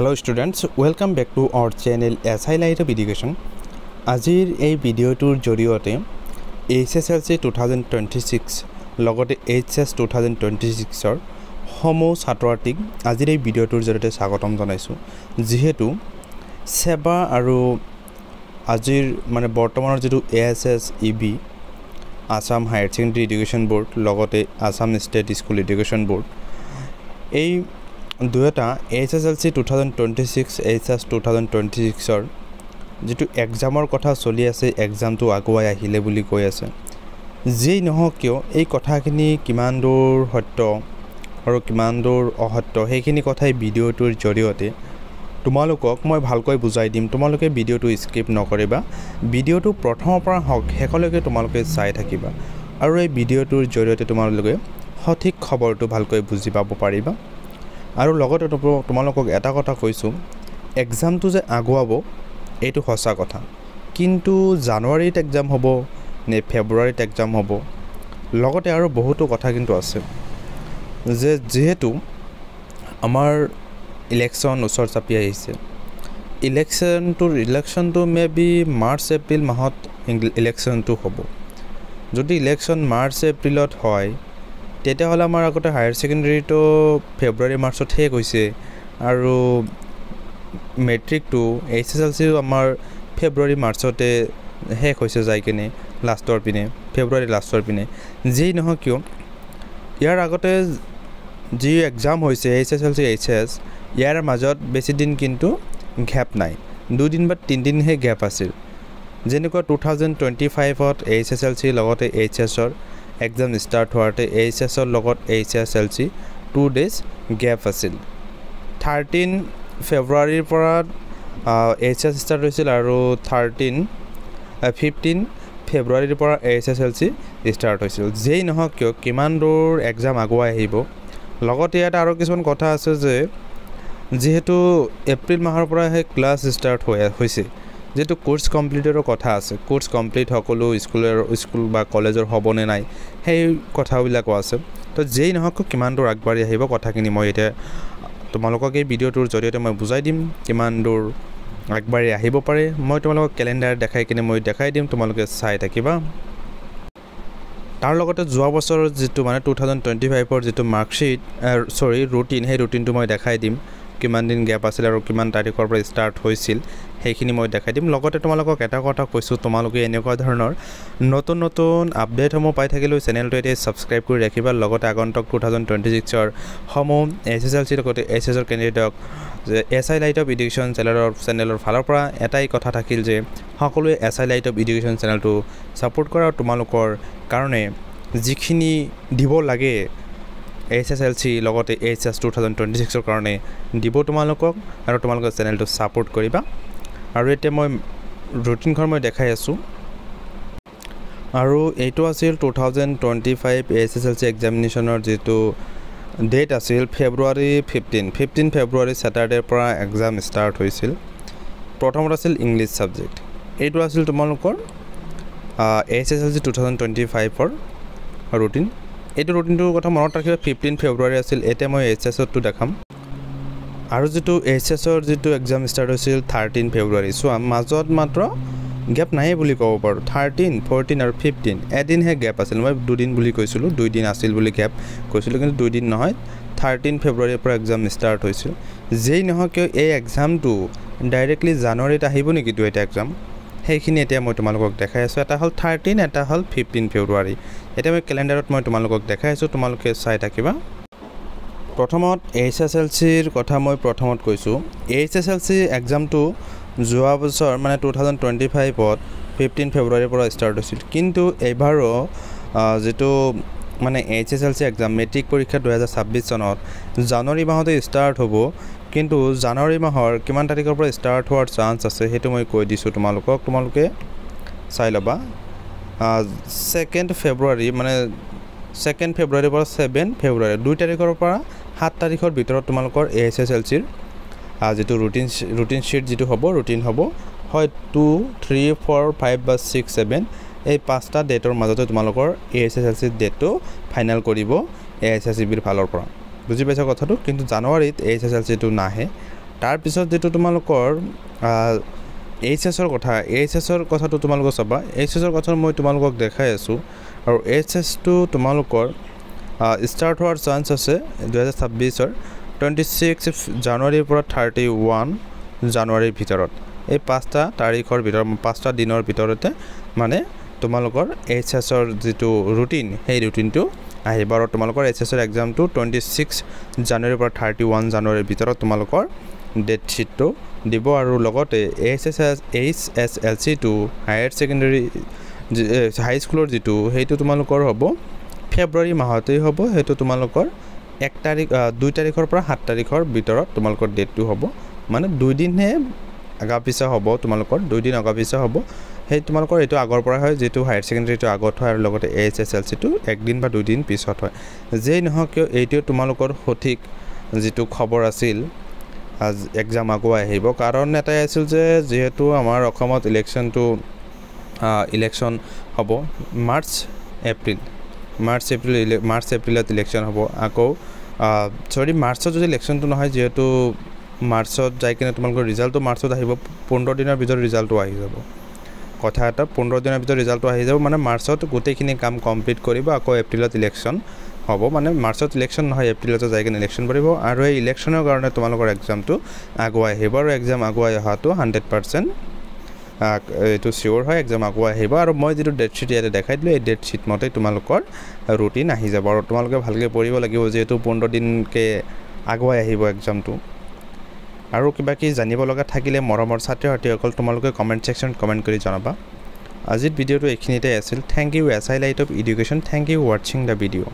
Hello students, welcome back to our channel SI Light of Education. আজিৰ এই ভিডিওটোৰ জৰিয়তে HSLC 2026 লগতে HS 2026 ৰ সমূহ ছাত্ৰছাত্ৰীক আজিৰ এই ভিডিওটোৰ জৰিয়তে স্বাগতম জনাইছো যেহেতু সেবা আৰু আজিৰ মানে বৰ্তমানৰ যেটো ASS EB Assam higher secondary education board লগতে Assam state school education board এই দুটা HSLC 2026 HS 2026 ৰ যেটো এক্সামৰ কথা চলি আছে এক্সামটো আগুৱাই আহিলে বুলি কৈ আছে যেই নহওক কিয় এই কথাখিনি কিমান দূৰ সত্য আৰু কিমান দূৰ অসত্য হেখিনি কথাই ভিডিওটোৰ জৰিয়তে তোমালোকক মই ভালকৈ বুজাই দিম তোমালোকে ভিডিওটো স্কিপ নকৰিবা ভিডিওটো প্ৰথমৰ পৰা শেষলৈকে তোমালোকে চাই থাকিবা আৰু এই ভিডিওটোৰ জৰিয়তে তোমালোকে সঠিক খবৰটো ভালকৈ বুজি পাব পাৰিবা আৰু লগতে তোমালোকক এটা কথা কৈছো এক্সামটো যে আগুৱাব এইটো সঁচা কথা কিন্তু জানুৱাৰীত এক্সাম হ'ব নে ফেব্ৰুৱাৰীত এক্সাম হ'ব লগতে আৰু বহুতো কথা কিন্তু আছে যে যেহেতু আমাৰ ইলেকশন ওচৰ চাপি আহিছে ইলেকশনটো মেবি মাৰ্চ এপ্ৰিল মাহত ইলেকশনটো হ'ব যদি ইলেকশন মাৰ্চ এপ্ৰিলত হয় তেতিয়া হলে আমাৰ আগতে হায়াৰ সেকেন্ডাৰীটো ফেব্ৰুৱাৰী মাৰ্চত শেষ হৈছে আৰু মেট্ৰিকটো HSLC আমাৰ ফেব্ৰুৱাৰী মাৰ্চতে শেষ হৈছে যায় কিনে লাষ্টৰ পিনে ফেব্ৰুৱাৰী লাষ্টৰ পিনে যেই নহয় কিয় ইয়াৰ আগতে যি এক্সাম হৈছে HSLC HS ইয়াৰ মাজত বেছি দিন কিন্তু গ্যাপ নাই দুদিন বা তিনদিন হে গ্যাপ আছিল যেনেকুৱা 2025ত HSLC লগতে HS ৰ এক্সাম স্টাৰ্ট হোৱাতে HS ৰ লগত HSLC 2 ডেজ গ্যাপ আছিল 13 ফেব্ৰুৱাৰীৰ পৰা HS স্টাৰ্ট হৈছিল আৰু 15 ফেব্ৰুৱাৰীৰ পৰা HSLC স্টাৰ্ট হৈছিল যেই নহওক কিয় কিমান দূৰ এক্সাম আগুৱাই আহিব লগতে ইয়াত আৰু কিছুমান কথা আছে যে যেহেতু এপ্ৰিল মাহৰ পৰা হে ক্লাছ স্টাৰ্ট হৈছে যেটো কোৰ্স কমপ্লিটৰ কথা আছে কোৰ্স কমপ্লিট সকলো স্কুল বা কলেজৰ হ'বনে নাই সেই কথাবিলাক আছে তো যেই নহওক কিমান দূৰ আগবাঢ়ি আহিব কথাখিনি মই এটা তোমালোকক এই ভিডিওটোৰ জৰিয়তে মই বুজাই দিম কিমান দূৰ আগবাঢ়ি আহিব পাৰে মই তোমালোকক ক্যালেন্ডাৰ দেখাই কিনে মই দেখাই দিম তোমালোকে চাই থাকিবা তাৰ লগতে যোৱা বছৰৰ যেটো মানে 2025 ৰ যেটো মাৰ্কশিট ৰুটিন সেই ৰুটিনটো মই দেখাই দিম কিমান দিন গ্যাপ আছিল আৰু কিমান তাৰিখৰ পৰা স্টাৰ্ট হৈছিল হেখিনি মই দেখাই দিম লগতে তোমালোকক এটা কথা কৈছো তোমালোকে এনেকুৱা ধৰণৰ নতুন আপডেটসমূহ পাই থাকিলে চেনেলটো এতিয়া সাবস্ক্ৰাইব কৰি ৰাখিবা লগতে আগন্তুক 2026 ৰ সমূহ SSLC লগতে SS ৰ কেণ্ডিডেটক SI লাইট অফ এডুকেশ্যন চেনেলৰ ফালৰ পৰা এটাই কথা থাকিল যে সকলোৱে SI লাইট অফ এডুকেশ্যন চেনেলটো সাপোৰ্ট কৰা তোমালোকৰ কাৰণে যিখিনি দিব লাগে HSLC লগতে HS 2026 ৰ কাৰণে দিব তোমালোকক আৰু তোমালোকৰ চেনেলটো সাপোৰ্ট কৰিবা আৰু এতিয়া মই ৰুটিনখন মই দেখাই আছো আৰু এইটো আছিল 2025 SSLC এক্সামিনেশনৰ যেটো ডেট আছিল ফেব্ৰুৱাৰী 15 ফেব্ৰুৱাৰী স্যাটাৰডেৰ পৰা এক্সাম স্টাৰ্ট হৈছিল প্ৰথমত আছিল ইংলিশ সাবজেক্ট এইটো আছিল তোমালোকৰ SSLC 2025 ৰ ৰুটিন এইটো ৰুটিনটোৰ কথা মনত ৰাখিবা 15 ফেব্ৰুৱাৰী আছিল এতিয়া মই HS টো দেখাম আৰু যেটো HS ৰ যেটো এক্সাম স্টাৰ্ট হৈছিল 13 ফেব্ৰুৱাৰী সো মাজত মাত্ৰ গ্যাপ নাই বুলি ক'ব পাৰো 13 14 আৰু 15 এদিন হে গ্যাপ আছিল মই দুদিন বুলি কৈছিলো দুই দিন আছিল বুলি গ্যাপ কৈছিলো কিন্তু দুই দিন নহয় 13 ফেব্ৰুৱাৰীৰ পৰা এক্সাম স্টাৰ্ট হৈছিল যেই নহওক এই এক্সামটো ডাইৰেক্টলি জানুৱাৰীত আহিব নেকি দুইটা এক্সাম হেখিনি এতিয়া মই তোমালোকক দেখাই আছো এটা হল 13 এটা হল 15 ফেব্ৰুৱাৰী এতিয়া মই ক্যালেন্ডাৰত মই তোমালোকক দেখাই আছো তোমালোকে চাই থাকিবা প্ৰথমত HSLC ৰ কথা মই প্ৰথমত কৈছো HSLC এক্সামটো যোৱা বছৰ মানে 2025ত 15 ফেব্ৰুৱাৰীৰ পৰা স্টাৰ্ট হৈছিল কিন্তু এবাৰো যেটো মানে HSLC এক্সাম মেট্ৰিক পৰীক্ষা 2026 চনত জানুৱাৰী মাহতে স্টাৰ্ট হ'ব কিন্তু জানুৱাৰী মাহৰ কিমান তাৰিখৰ পৰা স্টাৰ্ট হোৱাৰ চান্স আছে হেতু মই কৈ দিছো তোমালোকে চাই লবা 2nd ফেব্ৰুৱাৰী মানে 2nd ফেব্ৰুৱাৰীৰ পৰা 7 ফেব্ৰুৱাৰী 2 তাৰিখৰ পৰা 7 তাৰিখৰ ভিতৰত তোমালোকৰ HSLC ৰ যেটো ৰুটিন শীট যেটো হ'ব ৰুটিন হ'ব হয় 2 3 4 5 বা 6 7 এই পাঁচটা ডেটৰ মাজতে তোমালোকৰ HSLC ডেটটো ফাইনাল কৰিব HSCB ৰ ফালৰ পৰা বুজি পাইছা কথাটো কিন্তু জানুৱাৰীত HSLC টো নাহে তাৰপিছত যেটো তোমালোকৰ এইচএছৰ কথা এইচএছৰ কথাটো তোমালোকে চাবা এইচএছৰ কথা মই তোমালোকক দেখাই আছো আৰু এইচএছটো তোমালোকৰ ষ্টাৰ্ট হোৱাৰ চান্স আছে 2026 ৰ 26 জানুৱাৰীৰ পৰা 31 জানুৱাৰীৰ ভিতৰত এই 5টা তাৰিখৰ ভিতৰত 5টা দিনৰ ভিতৰতে মানে তোমালোকৰ এইচএছৰ যেটো ৰুটিন সেই ৰুটিনটো আহিব আৰু তোমালোকৰ এইচএছৰ এক্সামটো 26 জানুৱাৰীৰ পৰা 31 জানুৱাৰীৰ ভিতৰত তোমালোকৰ ডেট শিটটো দিব আৰু লগতে এইচএছএলচি টু হায়াৰ সেকেন্ডাৰী হাই স্কুলৰ যেটো হেতু তোমালোকৰ হ'ব ফেব্ৰুৱাৰী মাহতেই হ'ব হেতু তোমালোকৰ 1 তাৰিখ 2 তাৰিখৰ পৰা 7 তাৰিখৰ ভিতৰত তোমালোকৰ ডেটটো হ'ব মানে 2 দিনহে আগা পিছা হ'ব তোমালোকৰ 2 দিন আগা পিছা হ'ব সেই তোমালোকৰ এটো আগৰ পৰা হয় যেটো হায়াৰ সেকেন্ডাৰীটো আগত হয় আৰু লগতে এইচএছএলচি টো 1 দিন বা 2 দিন পিছত হয় যেই নহক এইটো তোমালোকৰ সঠিক যেটো খবৰ আছিল আজ এক্সাম আগুৱাই আহিব কাৰণ এটাই আছিল যে যেহেতু আমাৰ অসমত ইলেকশন হ'ব মাৰ্চ এপ্ৰিলত ইলেকশন হ'ব আকৌ মাৰ্চত যদি ইলেকশনটো নহয় যেহেতু মাৰ্চত যাই কিনে তোমালোকৰ ৰিজাল্টটো মাৰ্চত আহিব 15 দিনৰ ভিতৰত ৰিজাল্টটো আহি যাব কথা এটা 15 দিনৰ ভিতৰত ৰিজাল্টটো আহি যাব মানে মাৰ্চত গোটেইখিনি কাম কমপ্লিট কৰিব আকৌ এপ্ৰিলত ইলেকশন হ'ব মানে মাৰ্চত ইলেকশন নহয় এপ্ৰিলতে যাই কিনে ইলেকশন কৰিব আৰু এই ইলেকশনৰ কাৰণে তোমালোকৰ এক্সামটো আগুৱাই আহিব আৰু এক্সাম আগুৱাই অহাটো 100% এটো সিওৰ হয় এক্সাম আগুৱাই আহিব আৰু মই যেটো ডেট শিট ইয়াতে দেখাই দিলো এই ডেট শিট মতে তোমালোকৰ ৰুটিন আহি যাব আৰু তোমালোকে ভালকে পঢ়িব লাগিব যেটো 15 দিনকে আগুৱাই আহিব এক্সামটো আৰু কিবা কি জানিব লগা থাকিলে মৰমৰ ছাত্ৰ-ছাত্ৰীসকল তোমালোকে কমেন্ট সেকশন কমেন্ট কৰি জনাবা আজিৰ ভিডিওটো এইখিনিতে আছিল thank you SI light of education thank you watching the video